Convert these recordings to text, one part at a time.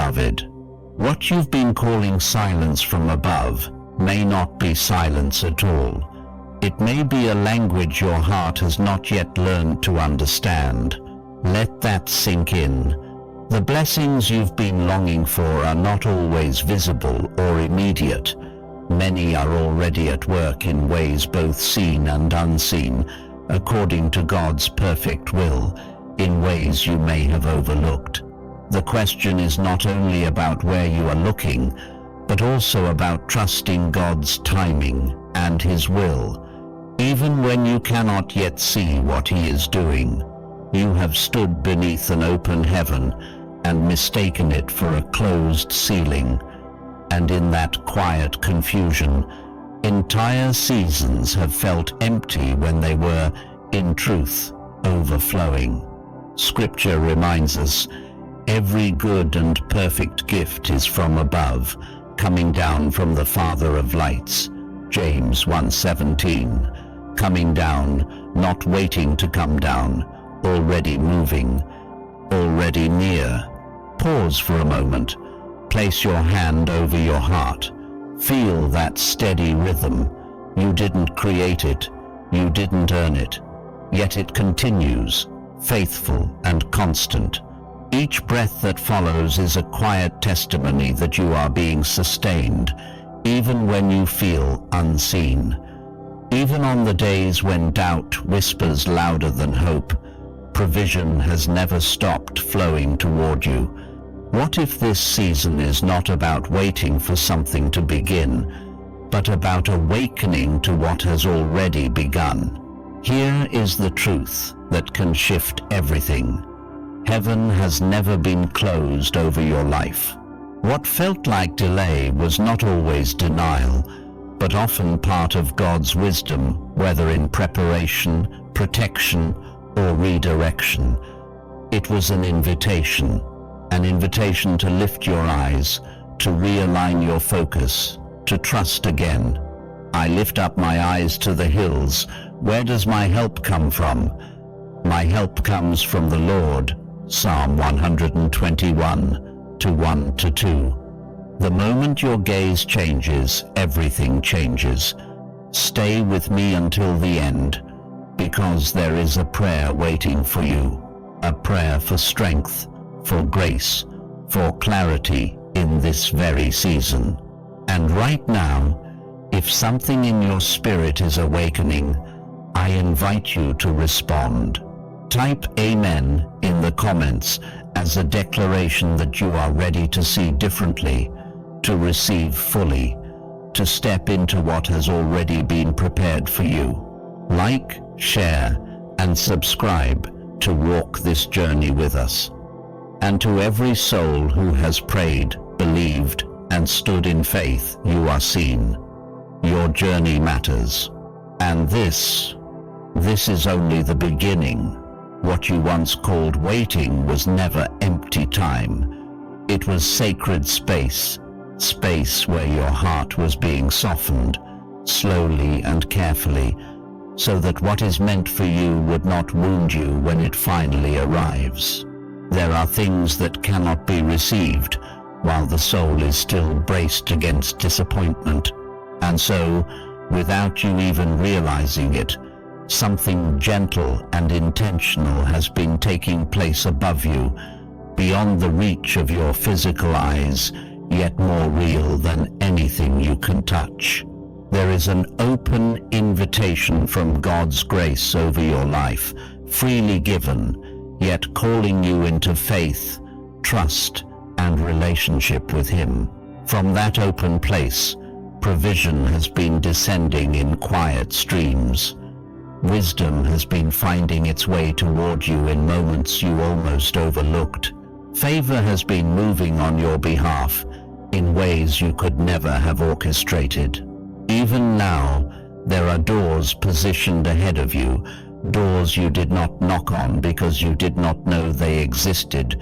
beloved. What you've been calling silence from above may not be silence at all. It may be a language your heart has not yet learned to understand. Let that sink in. The blessings you've been longing for are not always visible or immediate. Many are already at work in ways both seen and unseen, according to God's perfect will, in ways you may have overlooked. The question is not only about where you are looking, but also about trusting God's timing and His will. Even when you cannot yet see what He is doing, you have stood beneath an open heaven and mistaken it for a closed ceiling. And in that quiet confusion, entire seasons have felt empty when they were, in truth, overflowing. Scripture reminds us, every good and perfect gift is from above, coming down from the Father of lights. James 1:17. Coming down, not waiting to come down, already moving, already near. Pause for a moment. Place your hand over your heart. Feel that steady rhythm. You didn't create it. You didn't earn it. Yet it continues, faithful and constant. Each breath that follows is a quiet testimony that you are being sustained, even when you feel unseen. Even on the days when doubt whispers louder than hope, provision has never stopped flowing toward you. What if this season is not about waiting for something to begin, but about awakening to what has already begun? Here is the truth that can shift everything. Heaven has never been closed over your life. What felt like delay was not always denial, but often part of God's wisdom, whether in preparation, protection, or redirection. It was an invitation to lift your eyes, to realign your focus, to trust again. I lift up my eyes to the hills. Where does my help come from? My help comes from the Lord. Psalm 121:1-2. The moment your gaze changes, everything changes. Stay with me until the end, because there is a prayer waiting for you, a prayer for strength, for grace, for clarity in this very season. And right now, if something in your spirit is awakening, I invite you to respond. Type Amen in the comments as a declaration that you are ready to see differently, to receive fully, to step into what has already been prepared for you. Like, share, and subscribe to walk this journey with us. And to every soul who has prayed, believed, and stood in faith, you are seen. Your journey matters. And this is only the beginning. What you once called waiting was never empty time. It was sacred space where your heart was being softened, slowly and carefully, so that what is meant for you would not wound you when it finally arrives. There are things that cannot be received while the soul is still braced against disappointment. And so, without you even realizing it, something gentle and intentional has been taking place above you, beyond the reach of your physical eyes, yet more real than anything you can touch. There is an open invitation from God's grace over your life, freely given, yet calling you into faith, trust, and relationship with Him. From that open place, provision has been descending in quiet streams. Wisdom has been finding its way toward you in moments you almost overlooked. Favor has been moving on your behalf in ways you could never have orchestrated. Even now, there are doors positioned ahead of you, doors you did not knock on because you did not know they existed,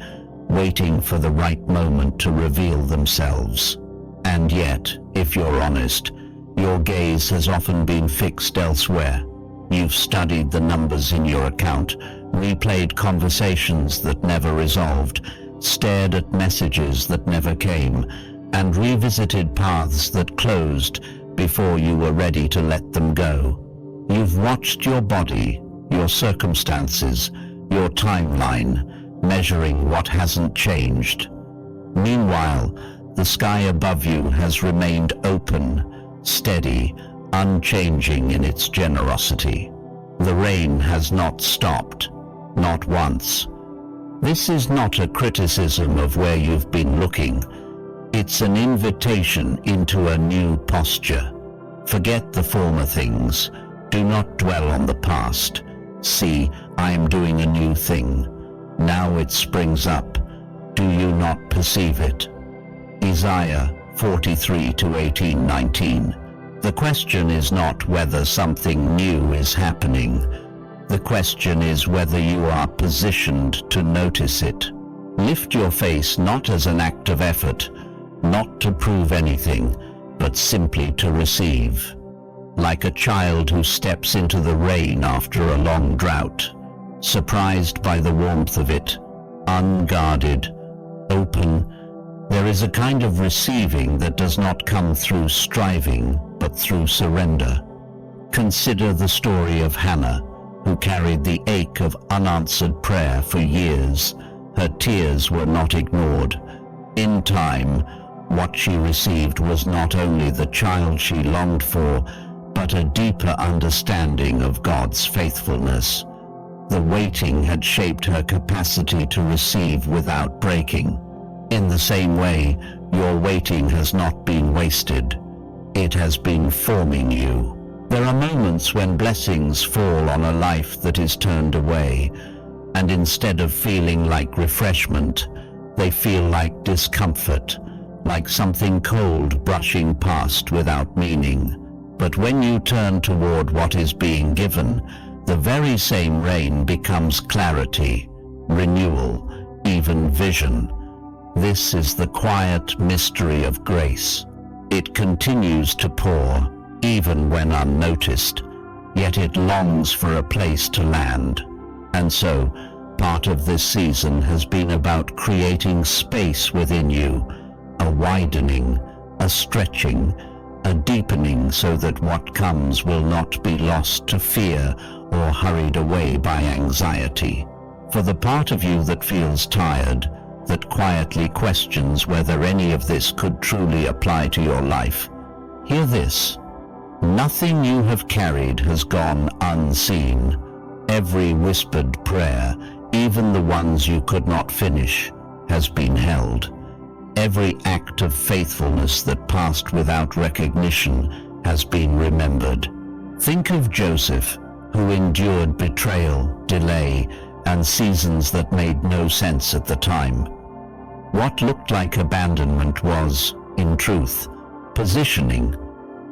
waiting for the right moment to reveal themselves. And yet, if you're honest, your gaze has often been fixed elsewhere. You've studied the numbers in your account, replayed conversations that never resolved, stared at messages that never came, and revisited paths that closed before you were ready to let them go. You've watched your body, your circumstances, your timeline, measuring what hasn't changed. Meanwhile, the sky above you has remained open, steady, unchanging in its generosity. The rain has not stopped, not once. This is not a criticism of where you've been looking. It's an invitation into a new posture. Forget the former things. Do not dwell on the past. See, I am doing a new thing. Now it springs up. Do you not perceive it? Isaiah 43:18-19. The question is not whether something new is happening. The question is whether you are positioned to notice it. Lift your face not as an act of effort, not to prove anything, but simply to receive. Like a child who steps into the rain after a long drought, surprised by the warmth of it, unguarded, open, there is a kind of receiving that does not come through striving, but through surrender. Consider the story of Hannah, who carried the ache of unanswered prayer for years. Her tears were not ignored. In time, what she received was not only the child she longed for, but a deeper understanding of God's faithfulness. The waiting had shaped her capacity to receive without breaking. In the same way, your waiting has not been wasted. It has been forming you. There are moments when blessings fall on a life that is turned away, and instead of feeling like refreshment, they feel like discomfort, like something cold brushing past without meaning. But when you turn toward what is being given, the very same rain becomes clarity, renewal, even vision. This is the quiet mystery of grace. It continues to pour, even when unnoticed, yet it longs for a place to land. And so, part of this season has been about creating space within you, a widening, a stretching, a deepening, so that what comes will not be lost to fear or hurried away by anxiety. For the part of you that feels tired, that quietly questions whether any of this could truly apply to your life, hear this. Nothing you have carried has gone unseen. Every whispered prayer, even the ones you could not finish, has been held. Every act of faithfulness that passed without recognition has been remembered. Think of Joseph, who endured betrayal, delay, and seasons that made no sense at the time. What looked like abandonment was, in truth, positioning.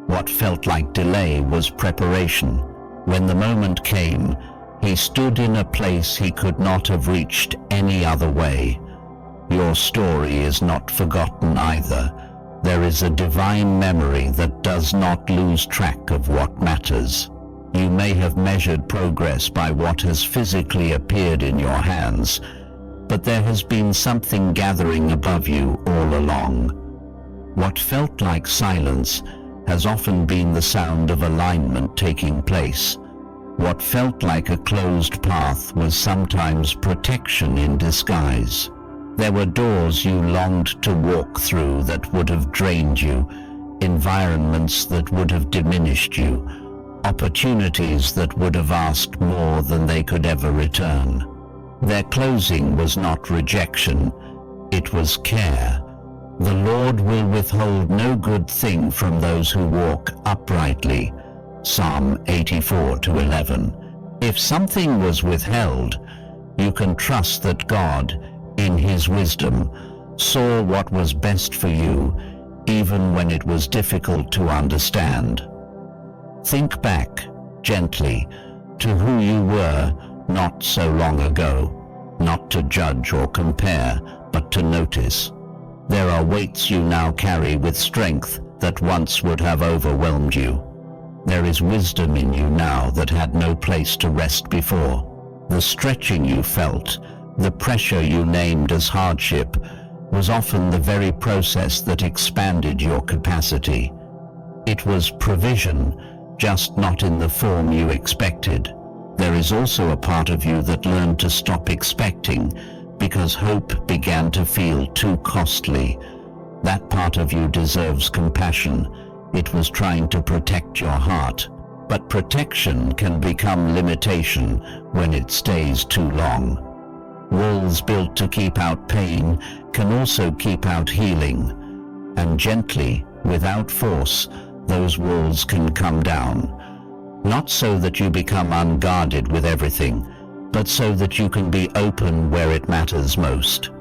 What felt like delay was preparation. When the moment came, he stood in a place he could not have reached any other way. Your story is not forgotten either. There is a divine memory that does not lose track of what matters. You may have measured progress by what has physically appeared in your hands, but there has been something gathering above you all along. What felt like silence has often been the sound of alignment taking place. What felt like a closed path was sometimes protection in disguise. There were doors you longed to walk through that would have drained you, environments that would have diminished you, opportunities that would have asked more than they could ever return. Their closing was not rejection, it was care. The Lord will withhold no good thing from those who walk uprightly. Psalm 84:11. If something was withheld, you can trust that God, in His wisdom, saw what was best for you, even when it was difficult to understand. Think back, gently, to who you were not so long ago, not to judge or compare, but to notice. There are weights you now carry with strength that once would have overwhelmed you. There is wisdom in you now that had no place to rest before. The stretching you felt, The pressure you named as hardship was often the very process that expanded your capacity. It was provision, just not in the form you expected. There is also a part of you that learned to stop expecting because hope began to feel too costly. That part of you deserves compassion. It was trying to protect your heart. But protection can become limitation when it stays too long. Walls built to keep out pain can also keep out healing. And gently, without force, those walls can come down. Not so that you become unguarded with everything, but so that you can be open where it matters most.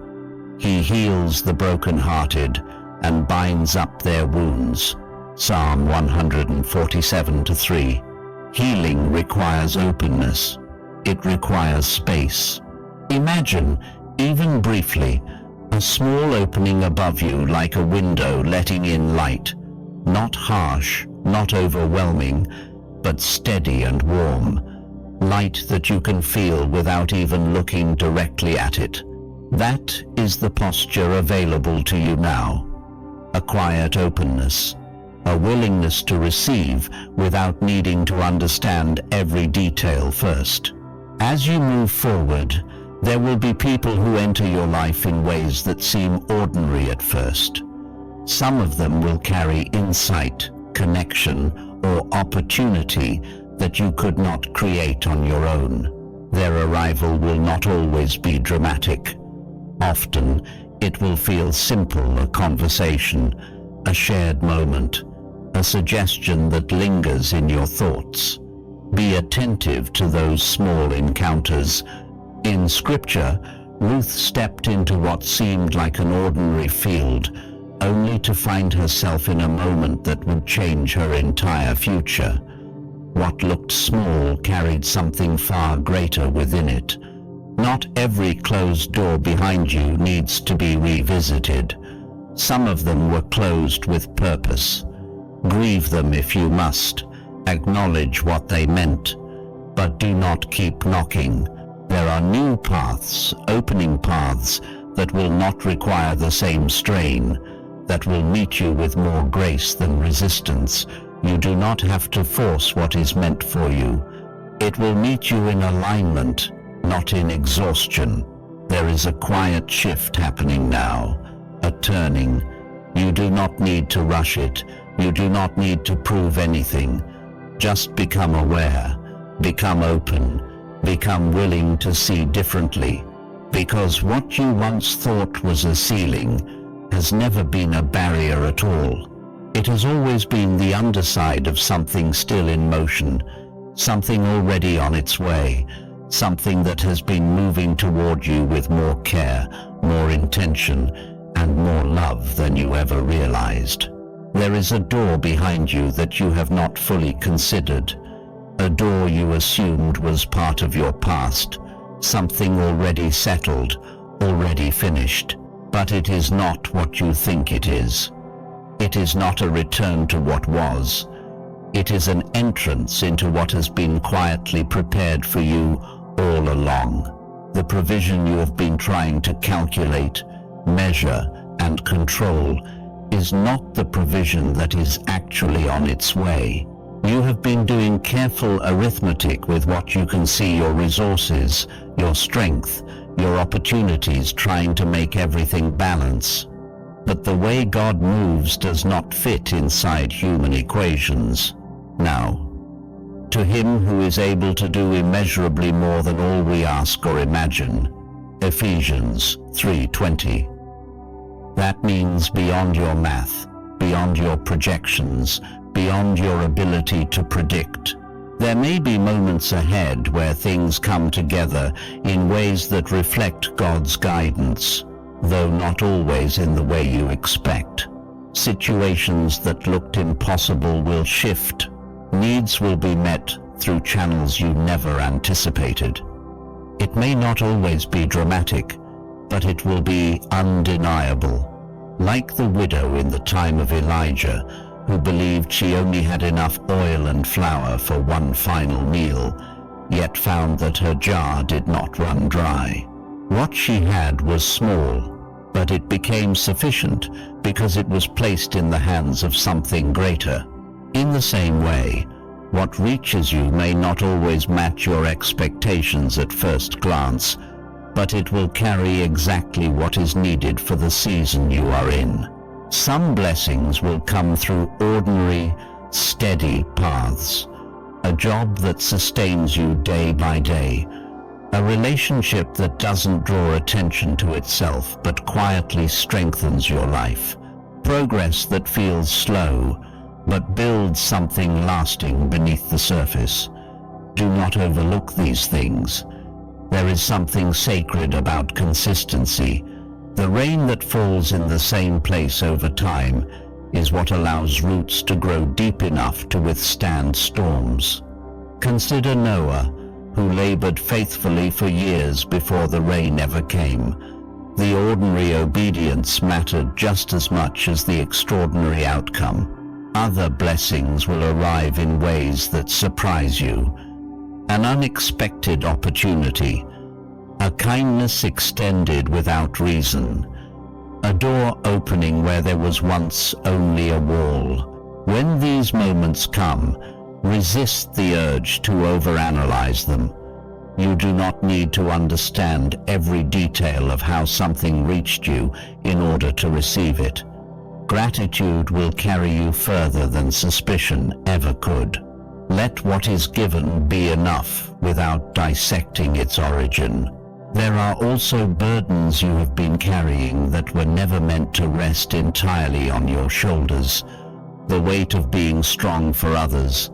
He heals the brokenhearted and binds up their wounds. Psalm 147:3. Healing requires openness. It requires space. Imagine, even briefly, a small opening above you like a window letting in light. Not harsh, not overwhelming, but steady and warm. Light that you can feel without even looking directly at it. That is the posture available to you now. A quiet openness. A willingness to receive without needing to understand every detail first. As you move forward, there will be people who enter your life in ways that seem ordinary at first. Some of them will carry insight, connection, or opportunity that you could not create on your own. Their arrival will not always be dramatic. Often, it will feel simple, a conversation, a shared moment, a suggestion that lingers in your thoughts. Be attentive to those small encounters. In Scripture, Ruth stepped into what seemed like an ordinary field, only to find herself in a moment that would change her entire future. What looked small carried something far greater within it. Not every closed door behind you needs to be revisited. Some of them were closed with purpose. Grieve them if you must. Acknowledge what they meant. But do not keep knocking. There are new paths, opening paths, that will not require the same strain, that will meet you with more grace than resistance. You do not have to force what is meant for you. It will meet you in alignment, not in exhaustion. There is a quiet shift happening now, a turning. You do not need to rush it. You do not need to prove anything. Just become aware, become open, become willing to see differently. Because what you once thought was a ceiling has never been a barrier at all. It has always been the underside of something still in motion, something already on its way, something that has been moving toward you with more care, more intention, and more love than you ever realized. There is a door behind you that you have not fully considered, a door you assumed was part of your past, something already settled, already finished. But it is not what you think it is. It is not a return to what was. It is an entrance into what has been quietly prepared for you all along. The provision you have been trying to calculate, measure, and control is not the provision that is actually on its way. You have been doing careful arithmetic with what you can see, your resources, your strength, your opportunities, trying to make everything balance. But the way God moves does not fit inside human equations. Now, to Him who is able to do immeasurably more than all we ask or imagine. Ephesians 3:20. That means beyond your math, beyond your projections, beyond your ability to predict. There may be moments ahead where things come together in ways that reflect God's guidance, though not always in the way you expect. Situations that looked impossible will shift. Needs will be met through channels you never anticipated. It may not always be dramatic, but it will be undeniable. Like the widow in the time of Elijah, who believed she only had enough oil and flour for one final meal, yet found that her jar did not run dry. What she had was small, but it became sufficient because it was placed in the hands of something greater. In the same way, what reaches you may not always match your expectations at first glance, but it will carry exactly what is needed for the season you are in. Some blessings will come through ordinary, steady paths. A job that sustains you day by day. A relationship that doesn't draw attention to itself but quietly strengthens your life. Progress that feels slow but builds something lasting beneath the surface. Do not overlook these things. There is something sacred about consistency. The rain that falls in the same place over time is what allows roots to grow deep enough to withstand storms. Consider Noah, who labored faithfully for years before the rain ever came. The ordinary obedience mattered just as much as the extraordinary outcome. Other blessings will arrive in ways that surprise you. An unexpected opportunity, a kindness extended without reason, a door opening where there was once only a wall. When these moments come, resist the urge to overanalyze them. You do not need to understand every detail of how something reached you in order to receive it. Gratitude will carry you further than suspicion ever could. Let what is given be enough without dissecting its origin. There are also burdens you have been carrying that were never meant to rest entirely on your shoulders. The weight of being strong for others,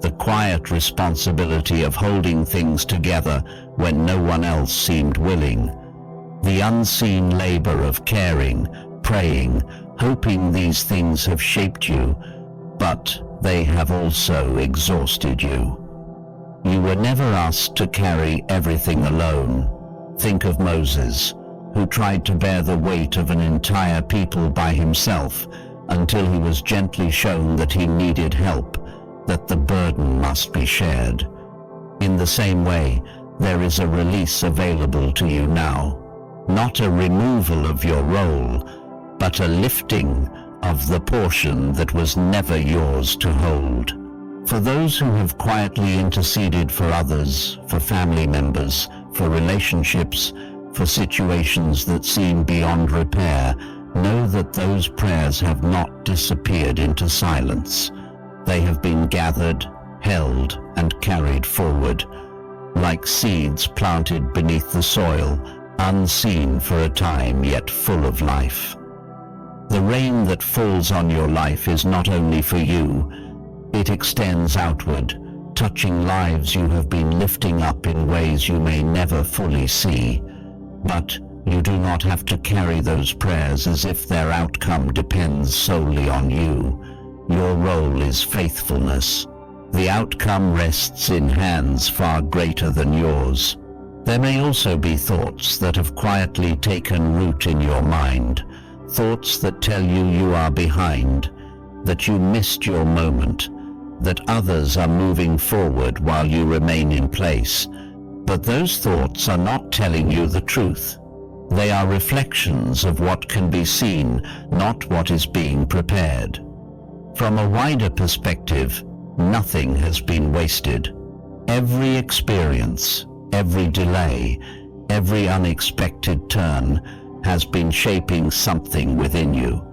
the quiet responsibility of holding things together when no one else seemed willing, the unseen labor of caring, praying, hoping. These things have shaped you, but they have also exhausted you. You were never asked to carry everything alone. Think of Moses, who tried to bear the weight of an entire people by himself until he was gently shown that he needed help, that the burden must be shared. In the same way, there is a release available to you now. Not a removal of your role, but a lifting of the portion that was never yours to hold. For those who have quietly interceded for others, for family members, for relationships, for situations that seem beyond repair, know that those prayers have not disappeared into silence. They have been gathered, held, and carried forward, like seeds planted beneath the soil, unseen for a time yet full of life. The rain that falls on your life is not only for you, it extends outward, touching lives you have been lifting up in ways you may never fully see. But you do not have to carry those prayers as if their outcome depends solely on you. Your role is faithfulness. The outcome rests in hands far greater than yours. There may also be thoughts that have quietly taken root in your mind, thoughts that tell you you are behind, that you missed your moment, that others are moving forward while you remain in place. But those thoughts are not telling you the truth. They are reflections of what can be seen, not what is being prepared. From a wider perspective, nothing has been wasted. Every experience, every delay, every unexpected turn has been shaping something within you.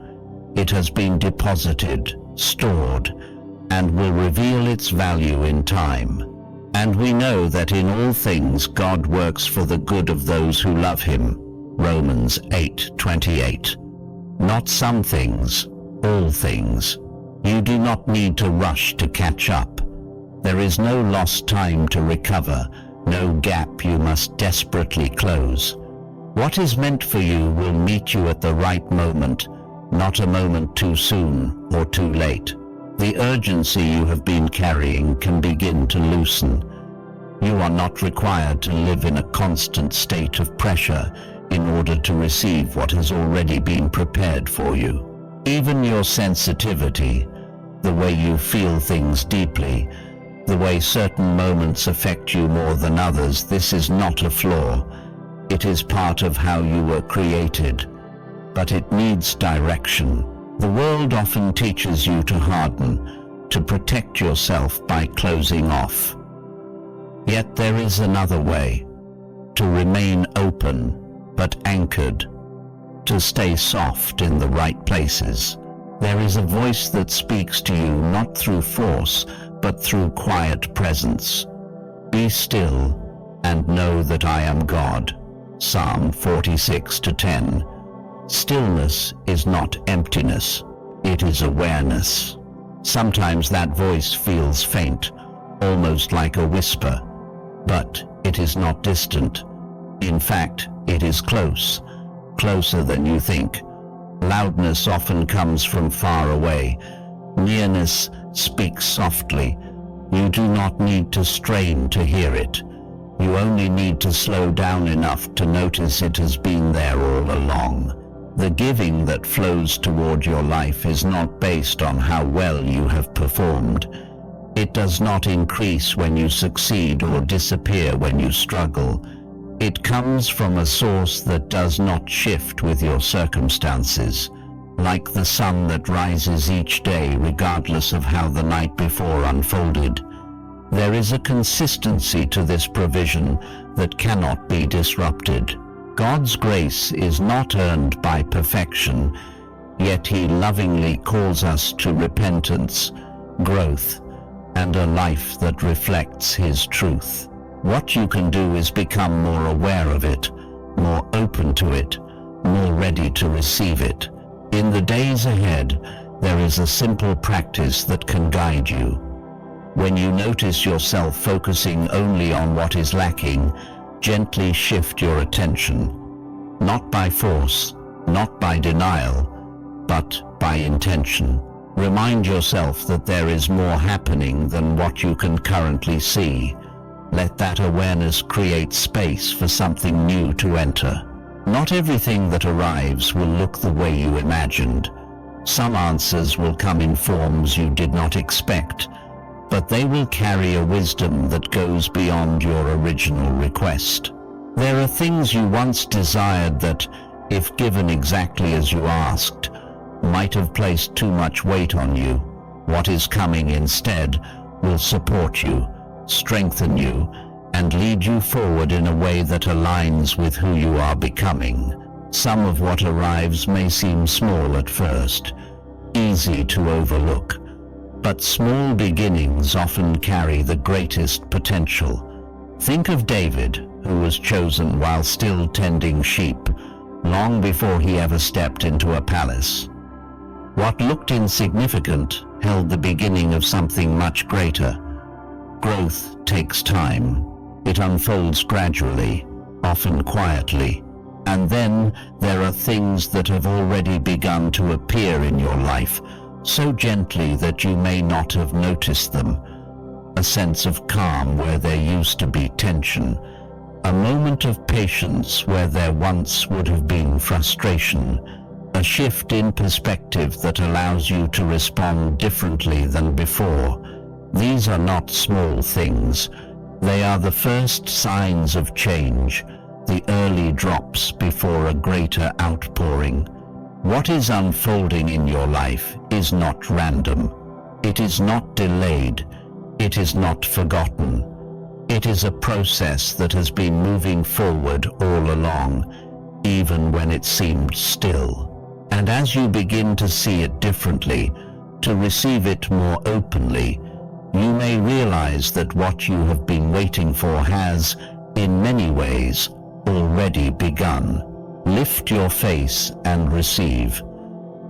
It has been deposited, stored, and will reveal its value in time. And we know that in all things God works for the good of those who love him. Romans 8:28. Not some things, all things. You do not need to rush to catch up. There is no lost time to recover, no gap you must desperately close. What is meant for you will meet you at the right moment, not a moment too soon or too late. The urgency you have been carrying can begin to loosen. You are not required to live in a constant state of pressure in order to receive what has already been prepared for you. Even your sensitivity, the way you feel things deeply, the way certain moments affect you more than others, this is not a flaw. It is part of how you were created, but it needs direction. The world often teaches you to harden, to protect yourself by closing off. Yet there is another way, to remain open but anchored, to stay soft in the right places. There is a voice that speaks to you not through force, but through quiet presence. Be still and know that I am God. Psalm 46:10. Stillness is not emptiness, it is awareness. Sometimes that voice feels faint, almost like a whisper, but it is not distant. In fact, it is close, closer than you think. Loudness often comes from far away. Nearness speaks softly. You do not need to strain to hear it. You only need to slow down enough to notice it has been there all along. The giving that flows toward your life is not based on how well you have performed. It does not increase when you succeed or disappear when you struggle. It comes from a source that does not shift with your circumstances, like the sun that rises each day regardless of how the night before unfolded. There is a consistency to this provision that cannot be disrupted. God's grace is not earned by perfection, yet He lovingly calls us to repentance, growth, and a life that reflects His truth. What you can do is become more aware of it, more open to it, more ready to receive it. In the days ahead, there is a simple practice that can guide you. When you notice yourself focusing only on what is lacking, gently shift your attention. Not by force, not by denial, but by intention. Remind yourself that there is more happening than what you can currently see. Let that awareness create space for something new to enter. Not everything that arrives will look the way you imagined. Some answers will come in forms you did not expect, but they will carry a wisdom that goes beyond your original request. There are things you once desired that, if given exactly as you asked, might have placed too much weight on you. What is coming instead will support you, strengthen you, and lead you forward in a way that aligns with who you are becoming. Some of what arrives may seem small at first, easy to overlook, but small beginnings often carry the greatest potential. Think of David, who was chosen while still tending sheep, long before he ever stepped into a palace. What looked insignificant held the beginning of something much greater. Growth takes time. It unfolds gradually, often quietly, and then there are things that have already begun to appear in your life, so gently that you may not have noticed them. A sense of calm where there used to be tension, a moment of patience where there once would have been frustration, a shift in perspective that allows you to respond differently than before. These are not small things. They are the first signs of change, the early drops before a greater outpouring. What is unfolding in your life is not random. It is not delayed. It is not forgotten. It is a process that has been moving forward all along, even when it seemed still. And as you begin to see it differently, to receive it more openly, you may realize that what you have been waiting for has, in many ways, already begun. Lift your face and receive.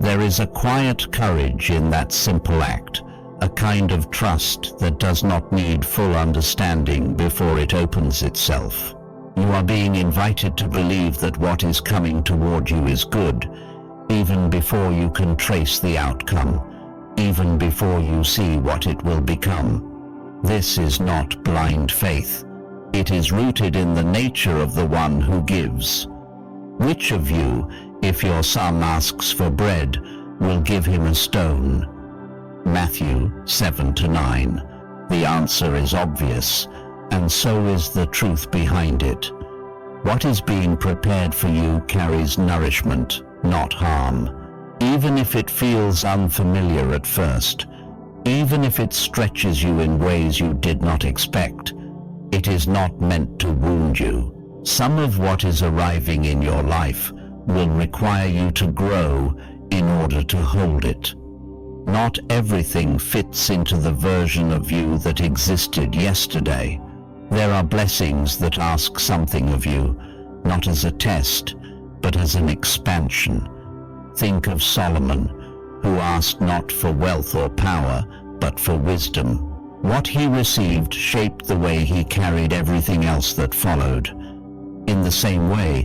There is a quiet courage in that simple act, a kind of trust that does not need full understanding before it opens itself. You are being invited to believe that what is coming toward you is good, even before you can trace the outcome, even before you see what it will become. This is not blind faith. It is rooted in the nature of the one who gives. Which of you, if your son asks for bread, will give him a stone? Matthew 7-9. The answer is obvious, and so is the truth behind it. What is being prepared for you carries nourishment, not harm. Even if it feels unfamiliar at first, even if it stretches you in ways you did not expect, it is not meant to wound you. Some of what is arriving in your life will require you to grow in order to hold it. Not everything fits into the version of you that existed yesterday. There are blessings that ask something of you, not as a test, but as an expansion. Think of Solomon, who asked not for wealth or power, but for wisdom. What he received shaped the way he carried everything else that followed. In the same way,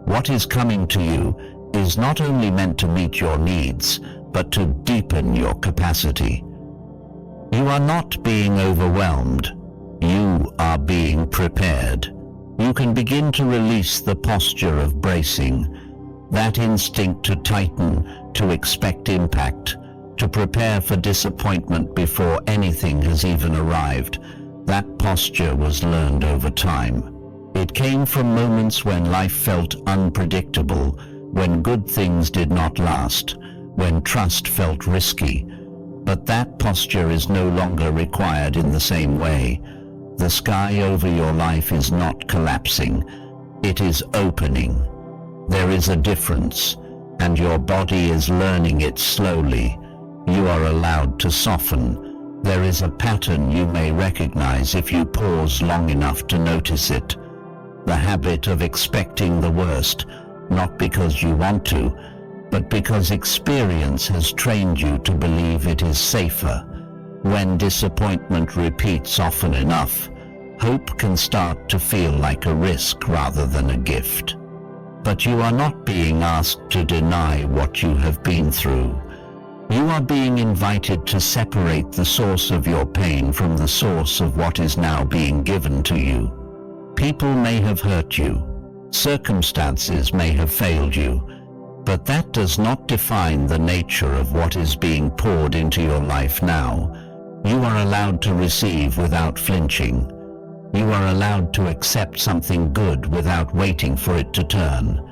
what is coming to you is not only meant to meet your needs, but to deepen your capacity. You are not being overwhelmed. You are being prepared. You can begin to release the posture of bracing, that instinct to tighten, to expect impact, to prepare for disappointment before anything has even arrived. That posture was learned over time. It came from moments when life felt unpredictable, when good things did not last, when trust felt risky. But that posture is no longer required in the same way. The sky over your life is not collapsing, it is opening. There is a difference, and your body is learning it slowly. You are allowed to soften. There is a pattern you may recognize if you pause long enough to notice it. The habit of expecting the worst, not because you want to, but because experience has trained you to believe it is safer. When disappointment repeats often enough, hope can start to feel like a risk rather than a gift. But you are not being asked to deny what you have been through. You are being invited to separate the source of your pain from the source of what is now being given to you. People may have hurt you. Circumstances may have failed you. But that does not define the nature of what is being poured into your life now. You are allowed to receive without flinching. You are allowed to accept something good without waiting for it to turn.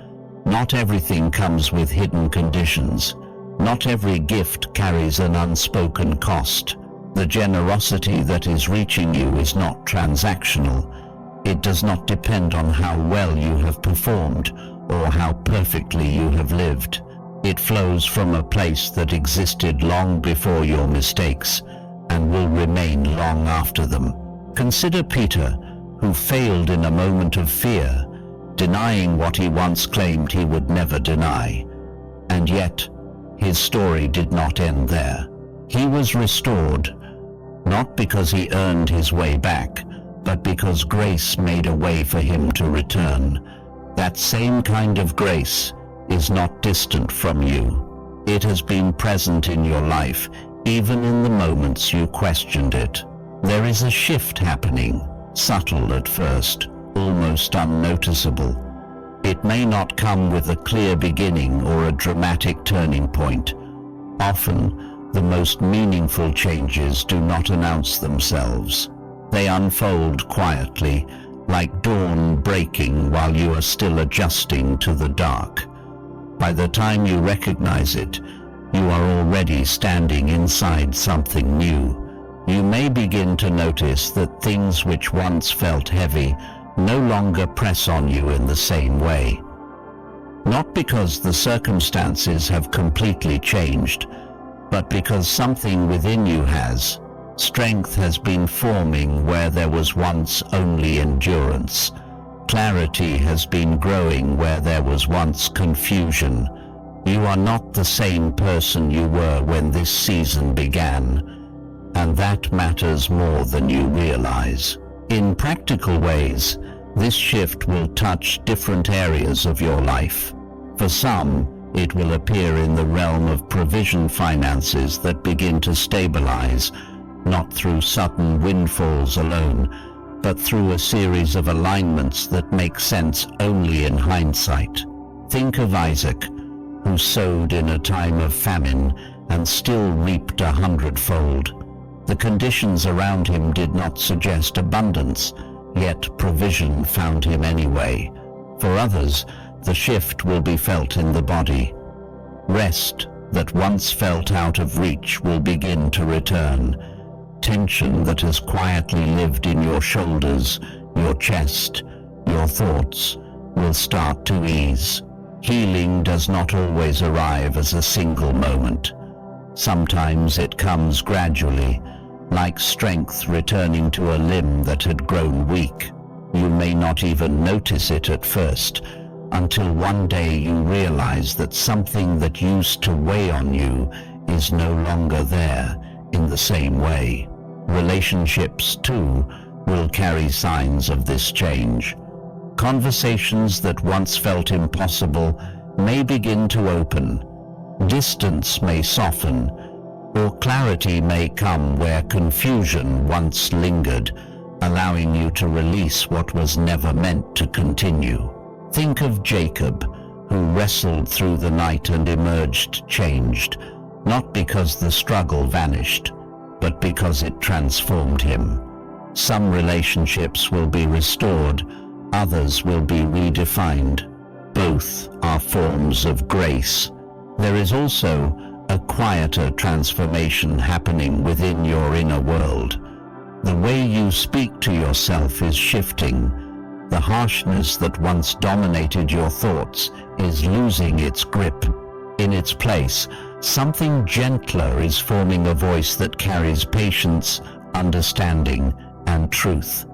Not everything comes with hidden conditions. Not every gift carries an unspoken cost. The generosity that is reaching you is not transactional. It does not depend on how well you have performed or how perfectly you have lived. It flows from a place that existed long before your mistakes and will remain long after them. Consider Peter, who failed in a moment of fear, denying what he once claimed he would never deny. And yet, his story did not end there. He was restored, not because he earned his way back, but because grace made a way for him to return. That same kind of grace is not distant from you. It has been present in your life, even in the moments you questioned it. There is a shift happening, subtle at first, almost unnoticeable. It may not come with a clear beginning or a dramatic turning point. Often, the most meaningful changes do not announce themselves. They unfold quietly, like dawn breaking while you are still adjusting to the dark. By the time you recognize it, you are already standing inside something new. You may begin to notice that things which once felt heavy no longer press on you in the same way. Not because the circumstances have completely changed, but because something within you has. Strength has been forming where there was once only endurance. Clarity has been growing where there was once confusion. You are not the same person you were when this season began, and that matters more than you realize. In practical ways, this shift will touch different areas of your life. For some, it will appear in the realm of provision finances that begin to stabilize, not through sudden windfalls alone, but through a series of alignments that make sense only in hindsight. Think of Isaac, who sowed in a time of famine and still reaped 100-fold. The conditions around him did not suggest abundance, yet provision found him anyway. For others, the shift will be felt in the body. Rest that once felt out of reach will begin to return. Tension that has quietly lived in your shoulders, your chest, your thoughts will start to ease. Healing does not always arrive as a single moment. Sometimes it comes gradually, like strength returning to a limb that had grown weak. You may not even notice it at first, until one day you realize that something that used to weigh on you is no longer there in the same way. Relationships, too, will carry signs of this change. Conversations that once felt impossible may begin to open. Distance may soften, or clarity may come where confusion once lingered, allowing you to release what was never meant to continue. Think of Jacob, who wrestled through the night and emerged changed, not because the struggle vanished, but because it transformed him. Some relationships will be restored, others will be redefined. Both are forms of grace. There is also a quieter transformation happening within your inner world. The way you speak to yourself is shifting. The harshness that once dominated your thoughts is losing its grip. In its place, something gentler is forming, a voice that carries patience, understanding, and truth.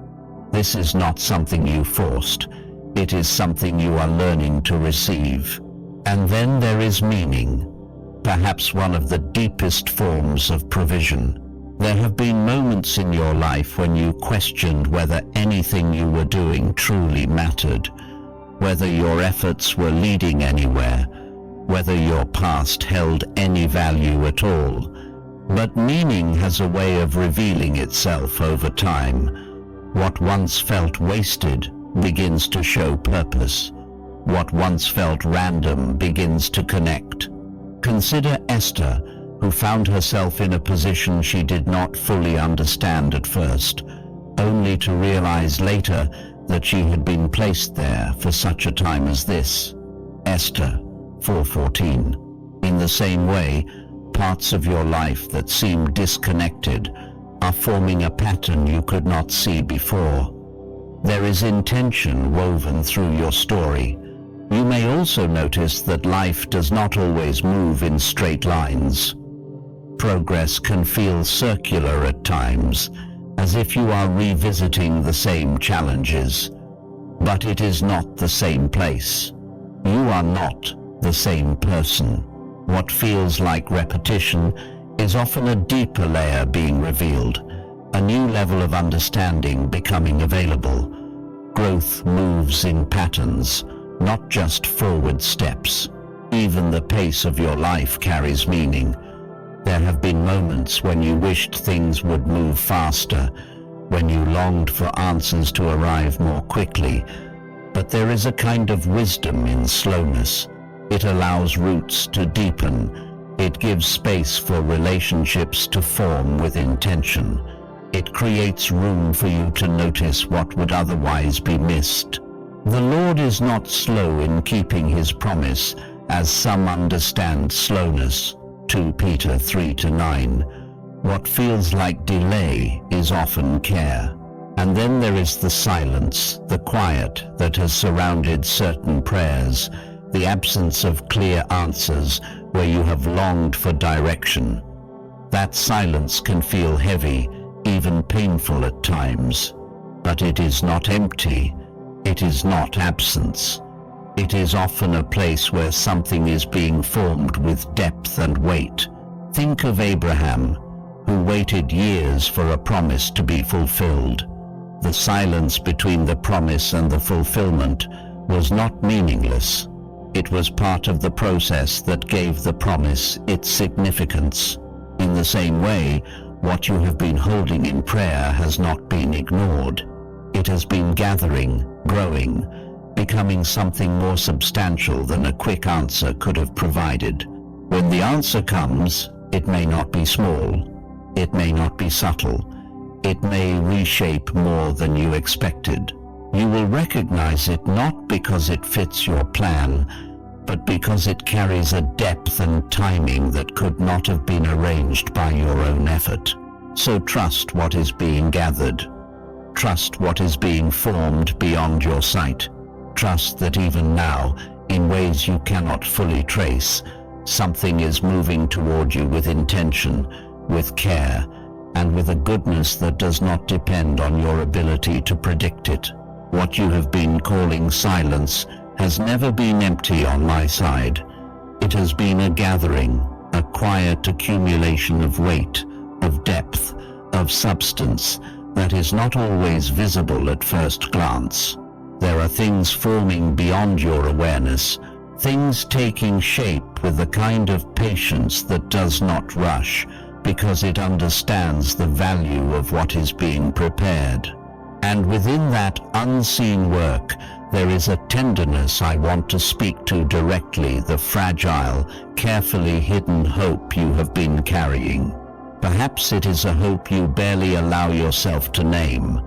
This is not something you forced. It is something you are learning to receive. And then there is meaning, perhaps one of the deepest forms of provision. There have been moments in your life when you questioned whether anything you were doing truly mattered, whether your efforts were leading anywhere, whether your past held any value at all. But meaning has a way of revealing itself over time. What once felt wasted begins to show purpose. What once felt random begins to connect. Consider Esther, who found herself in a position she did not fully understand at first, only to realize later that she had been placed there for such a time as this. Esther 4:14. In the same way, parts of your life that seem disconnected are forming a pattern you could not see before. There is intention woven through your story. You may also notice that life does not always move in straight lines. Progress can feel circular at times, as if you are revisiting the same challenges. But it is not the same place. You are not the same person. What feels like repetition is often a deeper layer being revealed, a new level of understanding becoming available. Growth moves in patterns, not just forward steps. Even the pace of your life carries meaning. There have been moments when you wished things would move faster, when you longed for answers to arrive more quickly. But there is a kind of wisdom in slowness. It allows roots to deepen. It gives space for relationships to form with intention. It creates room for you to notice what would otherwise be missed. The Lord is not slow in keeping his promise, as some understand slowness. 2 Peter 3-9. What feels like delay is often care. And then there is the silence, the quiet that has surrounded certain prayers, the absence of clear answers where you have longed for direction. That silence can feel heavy, even painful at times. But it is not empty. It is not absence. It is often a place where something is being formed with depth and weight. Think of Abraham, who waited years for a promise to be fulfilled. The silence between the promise and the fulfillment was not meaningless. It was part of the process that gave the promise its significance. In the same way, what you have been holding in prayer has not been ignored. It has been gathering, growing, becoming something more substantial than a quick answer could have provided. When the answer comes, it may not be small, it may not be subtle, it may reshape more than you expected. You will recognize it not because it fits your plan, but because it carries a depth and timing that could not have been arranged by your own effort. So trust what is being gathered. Trust what is being formed beyond your sight. Trust that even now, in ways you cannot fully trace, something is moving toward you with intention, with care, and with a goodness that does not depend on your ability to predict it. What you have been calling silence has never been empty on my side. It has been a gathering, a quiet accumulation of weight, of depth, of substance that is not always visible at first glance. There are things forming beyond your awareness, things taking shape with the kind of patience that does not rush, because it understands the value of what is being prepared. And within that unseen work, there is a tenderness I want to speak to directly, the fragile, carefully hidden hope you have been carrying. Perhaps it is a hope you barely allow yourself to name,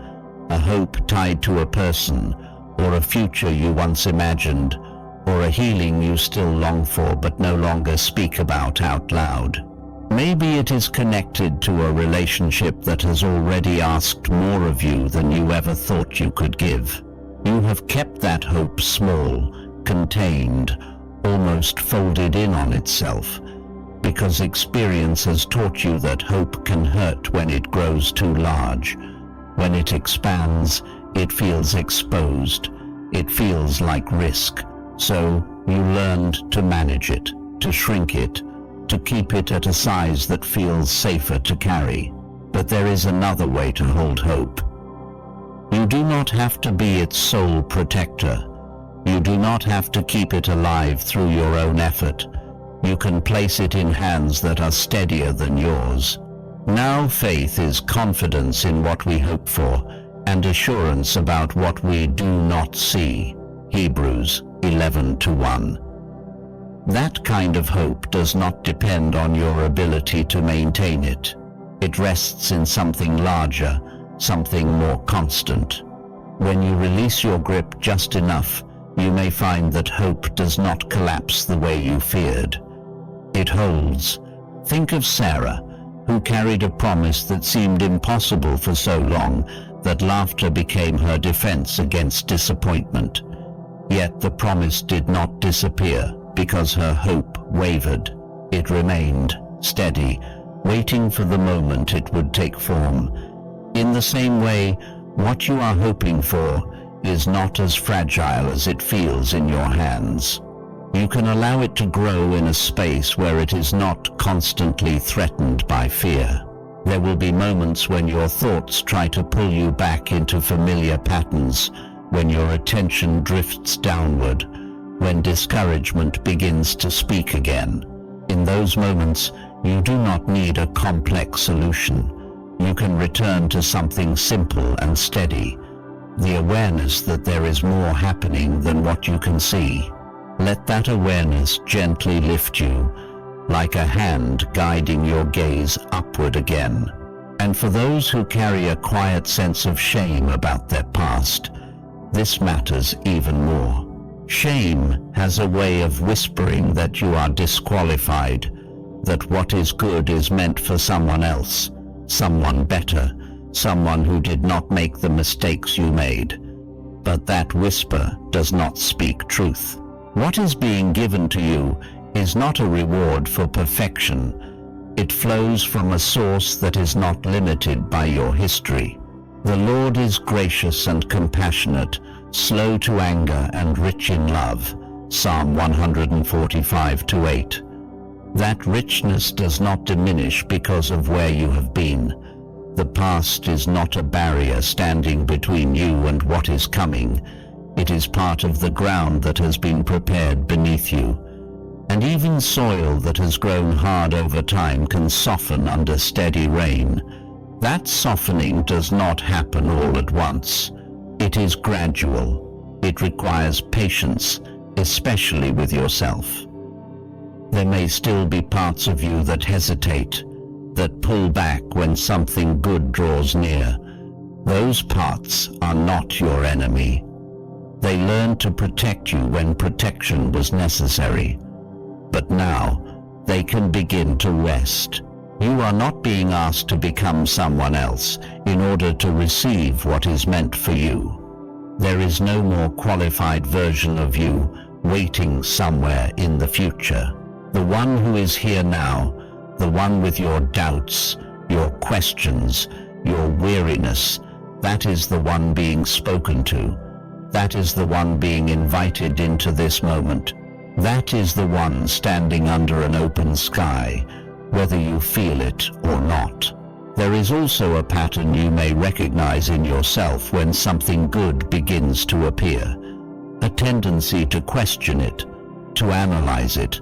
a hope tied to a person, or a future you once imagined, or a healing you still long for but no longer speak about out loud. Maybe it is connected to a relationship that has already asked more of you than you ever thought you could give. You have kept that hope small, contained, almost folded in on itself, because experience has taught you that hope can hurt when it grows too large. When it expands, it feels exposed. It feels like risk. So you learned to manage it, to shrink it, to keep it at a size that feels safer to carry. But there is another way to hold hope. You do not have to be its sole protector. You do not have to keep it alive through your own effort. You can place it in hands that are steadier than yours. Now faith is confidence in what we hope for, and assurance about what we do not see. Hebrews 11:1. That kind of hope does not depend on your ability to maintain it. It rests in something larger, something more constant. When you release your grip just enough, you may find that hope does not collapse the way you feared. It holds. Think of Sarah, who carried a promise that seemed impossible for so long that laughter became her defense against disappointment. Yet the promise did not disappear because her hope wavered. It remained steady, waiting for the moment it would take form. In the same way, what you are hoping for is not as fragile as it feels in your hands. You can allow it to grow in a space where it is not constantly threatened by fear. There will be moments when your thoughts try to pull you back into familiar patterns, when your attention drifts downward, when discouragement begins to speak again. In those moments, you do not need a complex solution. You can return to something simple and steady, the awareness that there is more happening than what you can see. Let that awareness gently lift you, like a hand guiding your gaze upward again. And for those who carry a quiet sense of shame about their past, this matters even more. Shame has a way of whispering that you are disqualified, that what is good is meant for someone else, someone better, someone who did not make the mistakes you made. But that whisper does not speak truth. What is being given to you is not a reward for perfection. It flows from a source that is not limited by your history. The Lord is gracious and compassionate, slow to anger and rich in love. Psalm 145:8. That richness does not diminish because of where you have been. The past is not a barrier standing between you and what is coming. It is part of the ground that has been prepared beneath you. And even soil that has grown hard over time can soften under steady rain. That softening does not happen all at once. It is gradual. It requires patience, especially with yourself. There may still be parts of you that hesitate, that pull back when something good draws near. Those parts are not your enemy. They learned to protect you when protection was necessary. But now, they can begin to rest. You are not being asked to become someone else in order to receive what is meant for you. There is no more qualified version of you waiting somewhere in the future. The one who is here now, the one with your doubts, your questions, your weariness, that is the one being spoken to. That is the one being invited into this moment. That is the one standing under an open sky, whether you feel it or not. There is also a pattern you may recognize in yourself when something good begins to appear. A tendency to question it, to analyze it,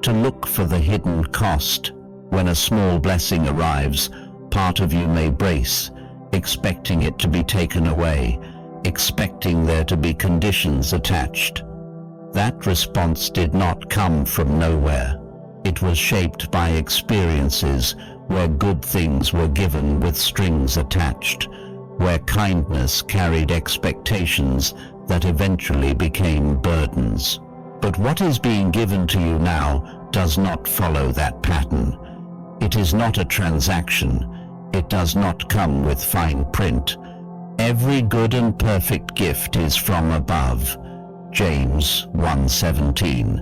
to look for the hidden cost. When a small blessing arrives, part of you may brace, expecting it to be taken away, expecting there to be conditions attached. That response did not come from nowhere. It was shaped by experiences where good things were given with strings attached, where kindness carried expectations that eventually became burdens. But what is being given to you now does not follow that pattern. It is not a transaction. It does not come with fine print. Every good and perfect gift is from above. James 1:17.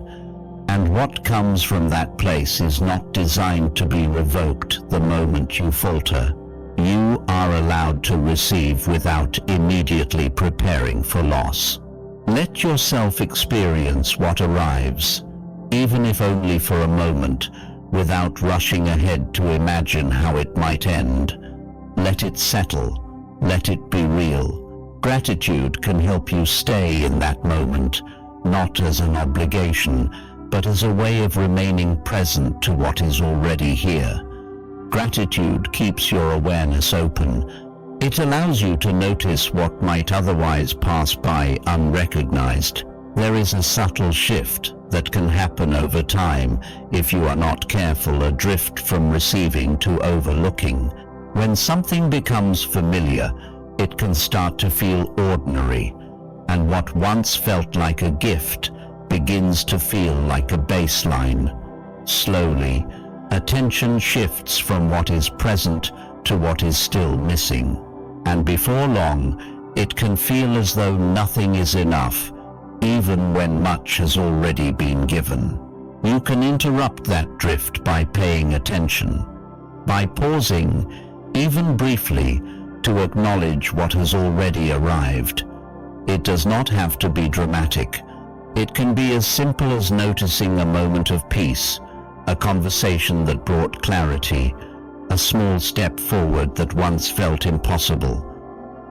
And what comes from that place is not designed to be revoked the moment you falter. You are allowed to receive without immediately preparing for loss. Let yourself experience what arrives, even if only for a moment, without rushing ahead to imagine how it might end. Let it settle. Let it be real. Gratitude can help you stay in that moment, not as an obligation, but as a way of remaining present to what is already here. Gratitude keeps your awareness open. It allows you to notice what might otherwise pass by unrecognized. There is a subtle shift that can happen over time if you are not careful, a drift from receiving to overlooking. When something becomes familiar, it can start to feel ordinary, and what once felt like a gift begins to feel like a baseline. Slowly, attention shifts from what is present to what is still missing, and before long, it can feel as though nothing is enough, even when much has already been given. You can interrupt that drift by paying attention, by pausing, even briefly, to acknowledge what has already arrived. It does not have to be dramatic. It can be as simple as noticing a moment of peace, a conversation that brought clarity, a small step forward that once felt impossible.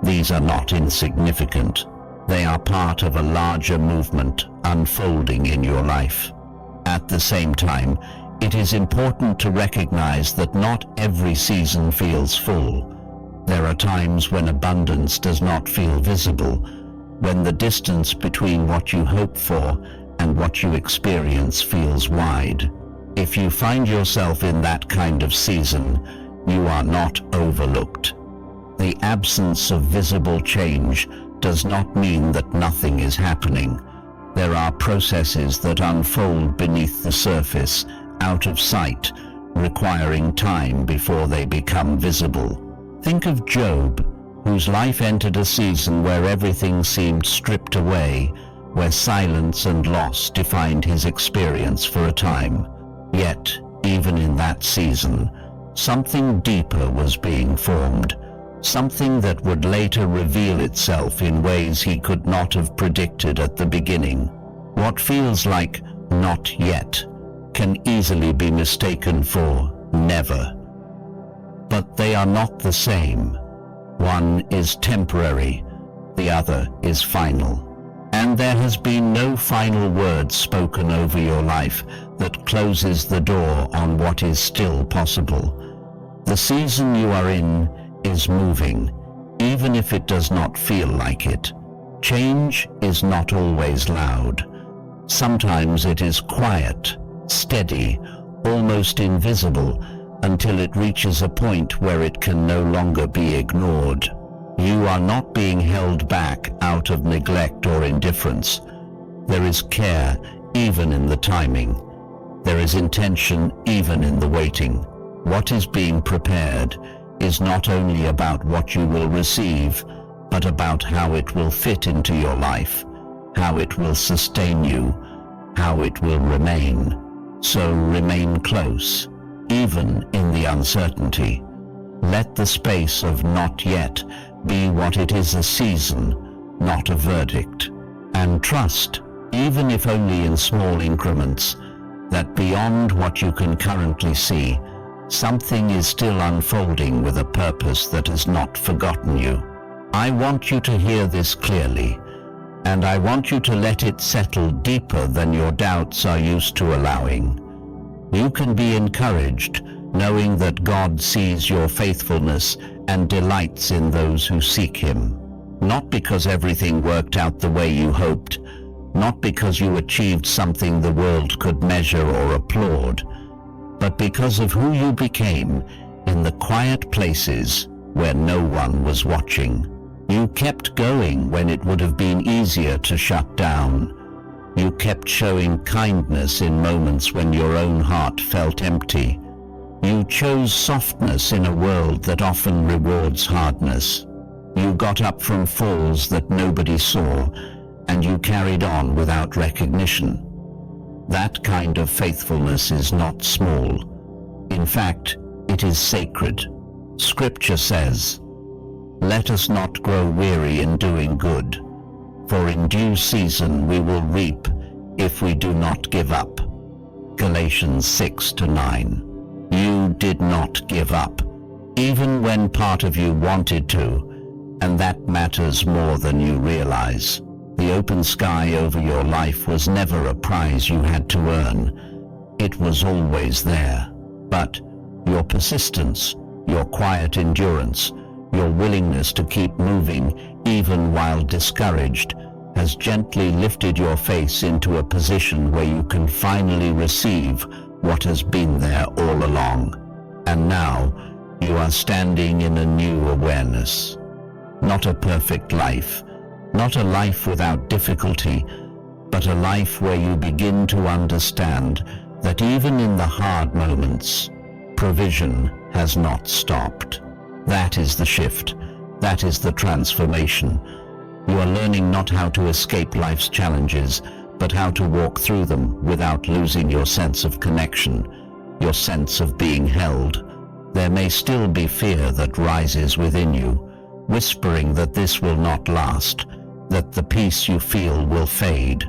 These are not insignificant. They are part of a larger movement unfolding in your life. At the same time, it is important to recognize that not every season feels full. There are times when abundance does not feel visible, when the distance between what you hope for and what you experience feels wide. If you find yourself in that kind of season, you are not overlooked. The absence of visible change does not mean that nothing is happening. There are processes that unfold beneath the surface, out of sight, requiring time before they become visible. Think of Job, whose life entered a season where everything seemed stripped away, where silence and loss defined his experience for a time. Yet, even in that season, something deeper was being formed, something that would later reveal itself in ways he could not have predicted at the beginning. What feels like not yet can easily be mistaken for never. But they are not the same. One is temporary, the other is final. And there has been no final word spoken over your life that closes the door on what is still possible. The season you are in is moving, even if it does not feel like it. Change is not always loud. Sometimes it is quiet, steady, almost invisible, until it reaches a point where it can no longer be ignored. You are not being held back out of neglect or indifference. There is care even in the timing. There is intention even in the waiting. What is being prepared is not only about what you will receive, but about how it will fit into your life, how it will sustain you, how it will remain. So remain close, even in the uncertainty. Let the space of not yet be what it is, a season, not a verdict. And trust, even if only in small increments, that beyond what you can currently see, something is still unfolding with a purpose that has not forgotten you. I want you to hear this clearly, and I want you to let it settle deeper than your doubts are used to allowing. You can be encouraged knowing that God sees your faithfulness and delights in those who seek Him. Not because everything worked out the way you hoped, not because you achieved something the world could measure or applaud, but because of who you became in the quiet places where no one was watching. You kept going when it would have been easier to shut down. You kept showing kindness in moments when your own heart felt empty. You chose softness in a world that often rewards hardness. You got up from falls that nobody saw, and you carried on without recognition. That kind of faithfulness is not small. In fact, it is sacred. Scripture says, "Let us not grow weary in doing good, for in due season we will reap if we do not give up." Galatians 6-9. You did not give up, even when part of you wanted to, and that matters more than you realize. The open sky over your life was never a prize you had to earn. It was always there. But your persistence, your quiet endurance, your willingness to keep moving even while discouraged, has gently lifted your face into a position where you can finally receive what has been there all along. And now you are standing in a new awareness. Not a perfect life, not a life without difficulty, but a life where you begin to understand that even in the hard moments, provision has not stopped. That is the shift. That is the transformation. You are learning not how to escape life's challenges, but how to walk through them without losing your sense of connection, your sense of being held. There may still be fear that rises within you, whispering that this will not last, that the peace you feel will fade,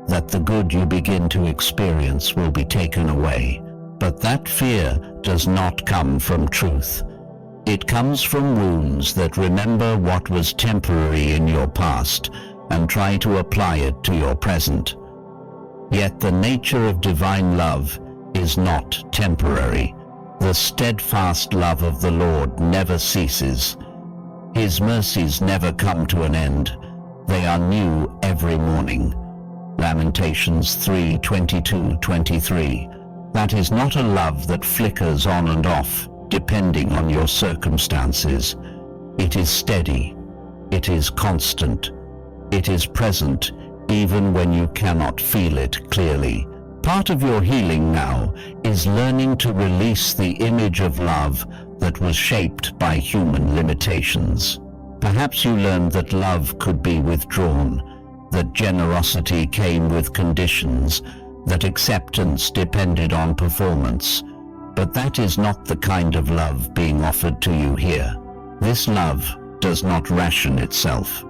that the good you begin to experience will be taken away. But that fear does not come from truth. It comes from wounds that remember what was temporary in your past and try to apply it to your present. Yet the nature of divine love is not temporary. The steadfast love of the Lord never ceases. His mercies never come to an end. They are new every morning. Lamentations 3:22-23. That is not a love that flickers on and off, depending on your circumstances. It is steady. It is constant. It is present, even when you cannot feel it clearly. Part of your healing now is learning to release the image of love that was shaped by human limitations. Perhaps you learned that love could be withdrawn, that generosity came with conditions, that acceptance depended on performance. But that is not the kind of love being offered to you here. This love does not ration itself.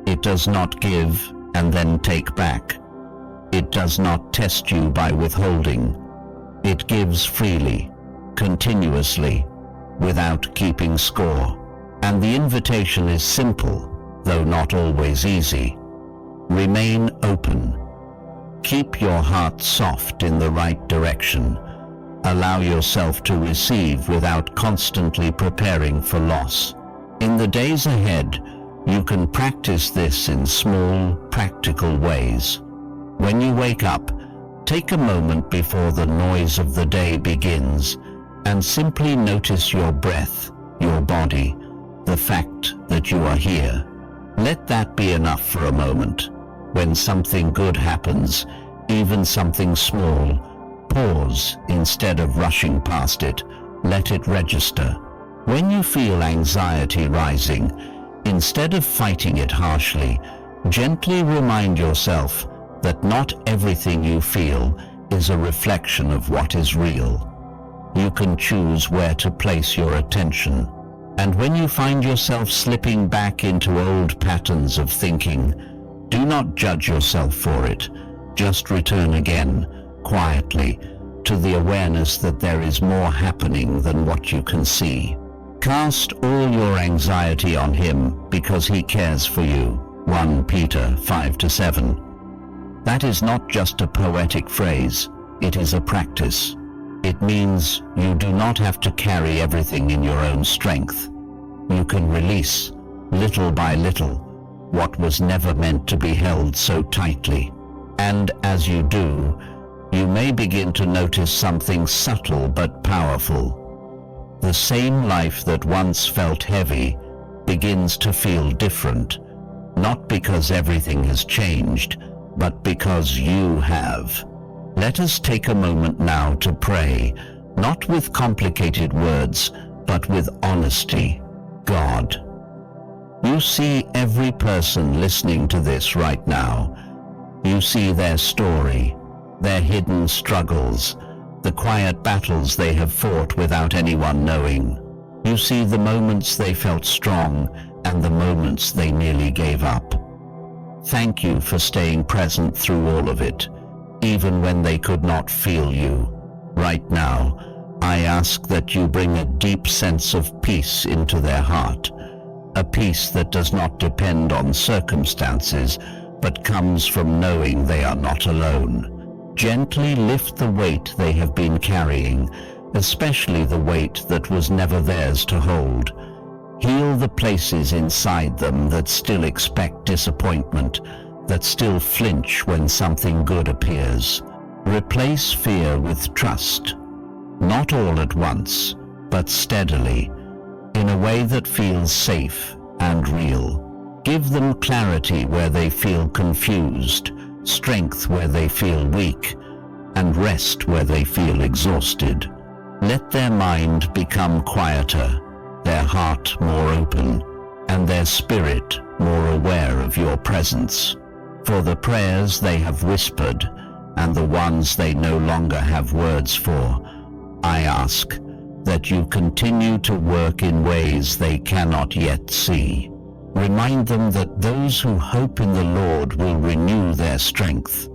It does not give and then take back. It does not test you by withholding. It gives freely, continuously, without keeping score. And the invitation is simple, though not always easy. Remain open. Keep your heart soft in the right direction. Allow yourself to receive without constantly preparing for loss. In the days ahead, you can practice this in small, practical ways. When you wake up, take a moment before the noise of the day begins and simply notice your breath, your body, the fact that you are here. Let that be enough for a moment. When something good happens, even something small, pause instead of rushing past it. Let it register. When you feel anxiety rising, instead of fighting it harshly, gently remind yourself that not everything you feel is a reflection of what is real. You can choose where to place your attention. And when you find yourself slipping back into old patterns of thinking, do not judge yourself for it. Just return again, quietly, to the awareness that there is more happening than what you can see. Cast all your anxiety on Him because He cares for you. 1 Peter 5-7. That is not just a poetic phrase, it is a practice. It means you do not have to carry everything in your own strength. You can release, little by little, what was never meant to be held so tightly. And as you do, you may begin to notice something subtle but powerful. The same life that once felt heavy begins to feel different, not because everything has changed, but because you have. Let us take a moment now to pray, not with complicated words, but with honesty. God, you see every person listening to this right now. You see their story, their hidden struggles, the quiet battles they have fought without anyone knowing. You see the moments they felt strong and the moments they nearly gave up. Thank you for staying present through all of it, even when they could not feel you. Right now, I ask that you bring a deep sense of peace into their heart, a peace that does not depend on circumstances, but comes from knowing they are not alone. Gently lift the weight they have been carrying, especially the weight that was never theirs to hold. Heal the places inside them that still expect disappointment, that still flinch when something good appears. Replace fear with trust, not all at once, but steadily, in a way that feels safe and real. Give them clarity where they feel confused, strength where they feel weak, and rest where they feel exhausted. Let their mind become quieter, their heart more open, and their spirit more aware of your presence. For the prayers they have whispered, and the ones they no longer have words for, I ask that you continue to work in ways they cannot yet see. Remind them that those who hope in the Lord will renew their strength.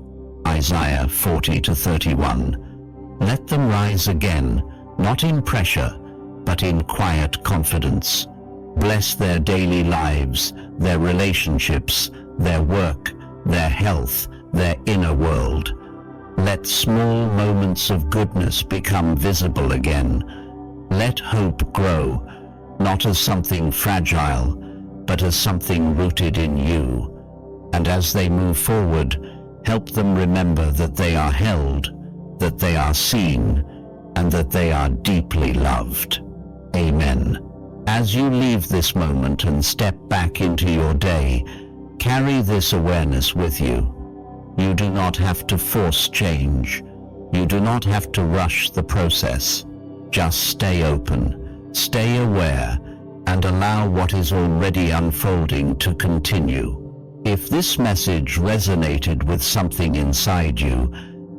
Isaiah 40-31. Let them rise again, not in pressure, but in quiet confidence. Bless their daily lives, their relationships, their work, their health, their inner world. Let small moments of goodness become visible again. Let hope grow, not as something fragile, but as something rooted in you. And as they move forward, help them remember that they are held, that they are seen, and that they are deeply loved. Amen. As you leave this moment and step back into your day, carry this awareness with you. You do not have to force change. You do not have to rush the process. Just stay open, stay aware, and allow what is already unfolding to continue. If this message resonated with something inside you,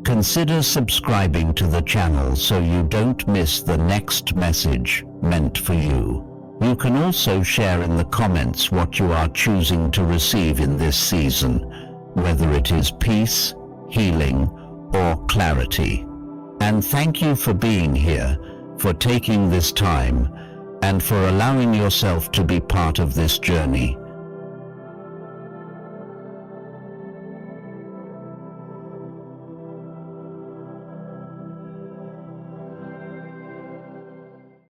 consider subscribing to the channel so you don't miss the next message meant for you. You can also share in the comments what you are choosing to receive in this season, whether it is peace, healing, or clarity. And thank you for being here, for taking this time, and for allowing yourself to be part of this journey.